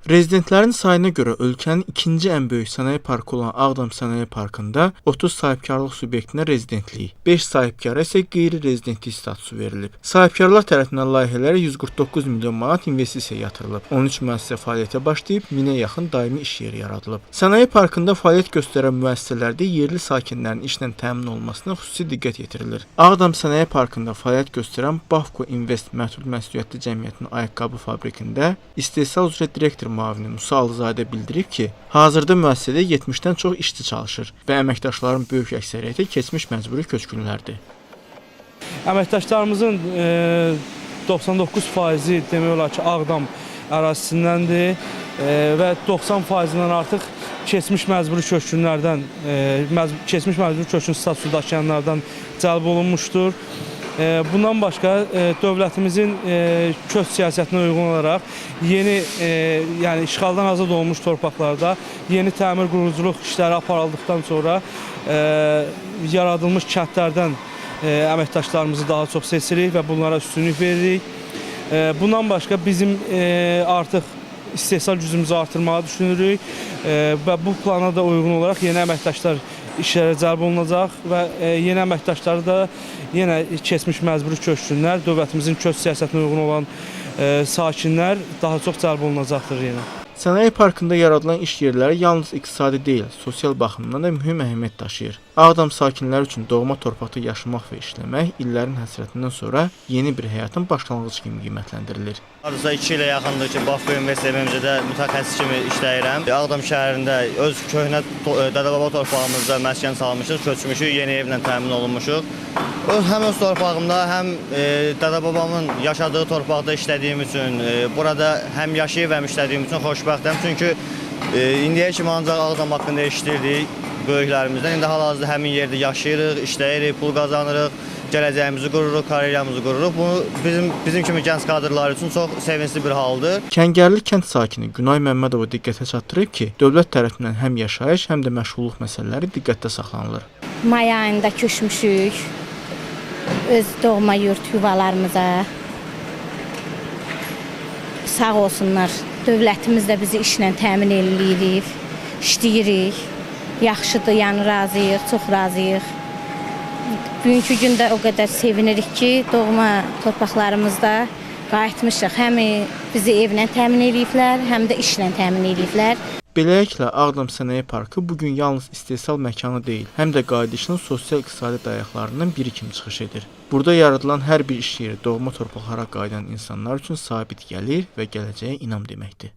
Rezidentlərin sayına görə ölkənin ikinci ən böyük sənaye parkı olan Ağdam Sənaye Parkında 30 sahibkarlıq subyektinə rezidentlik, 5 sahibkara isə qeyri-rezidentlik statusu verilib. Sahibkarlar tərəfindən layihələrə 149 milyon manat investisiya yatırılıb. 13 müəssisə fəaliyyətə başlayıb, 1000-ə yaxın daimi iş yeri yaradılıb. Sənaye parkında fəaliyyət göstərən müəssisələrdə yerli sakinlərin işlə təmin olmasına xüsusi diqqət yetirilir. Ağdam Sənaye Parkında fəaliyyət göstərən Bafco Invest Məhdud Məsuliyyətli Cəmiyyətinin ayaqqabı fabrikində istehsal üzrə direktor müavini Musa Alızadə bildirib ki, hazırda müəssisədə 70-dən çox işçi çalışır və əməkdaşların böyük əksəriyyəti keçmiş məcburi köçkünlərdir. Əməkdaşlarımızın 99%-i demək olar ki, Ağdam ərazisindəndir və 90%-dən artıq keçmiş məcburi köçkünlərdən, keçmiş məcburi köçkün statusu daşıyanlardan cəlb olunmuşdur. Bundan başqa dövlətimizin köç siyasətinə uyğun olaraq yeni, yəni işğaldan azad olmuş torpaqlarda yeni təmir quruculuq işləri aparıldıqdan sonra yaradılmış kəndlərdən əməkdaşlarımızı daha çox seçirik və bunlara üstünlük veririk. Bundan başqa bizim artıq istehsal gücümüzü artırmağı düşünürük və bu plana da uyğun olaraq yeni əməkdaşlar işlərə cəlb olunacaq və yeni əməkdaşları da yenə keçmiş məcburi köçkünlər, dövlətimizin köç siyasətinə uyğun olan sakinlər daha çox cəlb olunacaqdır yenə. Sənaye parkında yaradılan iş yerləri yalnız iqtisadi deyil, sosial baxımdan da mühüm əhəmiyyət daşıyır. Ağdam sakinləri üçün doğma torpaqda yaşamaq və işləmək illərin həsrətindən sonra yeni bir həyatın başlanğıcı kimi qiymətləndirilir. Hardasa 2 ilə yaxındır ki, Bafco Invest MMC-də mütəxəssis kimi işləyirəm. Ağdam şəhərində öz köhnə dədə-baba torpağımızda məskən salmışıq, köçmüşük, yeni evlə təmin olunmuşuq. Həm öz torpağımda, həm dədə-babamın yaşadığı torpaqda işlədiyim üçün, burada həm yaşayıb həm işlədiyim üçün xoşbəxtəm. Çünki indiyə kimi ancaq Ağdam haqqında eşitirdik böyüklərimizdən. İndi hal-hazırda həmin yerdə yaşayırıq, işləyirik, pul qazanırıq, gələcəyimizi qururuq, karyeramizi qururuq. Bu bizim kimi gənc kadrlar üçün çox sevincli bir haldır. Kəngərli kənd sakini Günay Məmmədova diqqətə çatdırıb ki, dövlət tərəfindən həm yaşayış, həm də məşğulluq məsələləri diqqətdə saxlanılır. May ayında köçmüşük öz doğma yurt yuvalarımıza. Sağ olsunlar, dövlətimiz də bizi işlə təmin edirik, işləyirik. Yaxşıdır, yəni razıyıq, çox razıyıq. Bugünkü gündə o qədər sevinirik ki, doğma torpaqlarımızda qayıtmışıq. Həm bizi evlə təmin ediblər, həm də işlə təmin ediblər. Beləliklə, Ağdam Sənaye Parkı bugün yalnız istehsal məkanı deyil, həm də qayıdışın sosial-iqtisadi dayaqlarından biri kimi çıxış edir. Burada yaradılan hər bir iş yeri doğma torpaqlara qayıdan insanlar üçün sabit gəlir və gələcəyə inam deməkdir.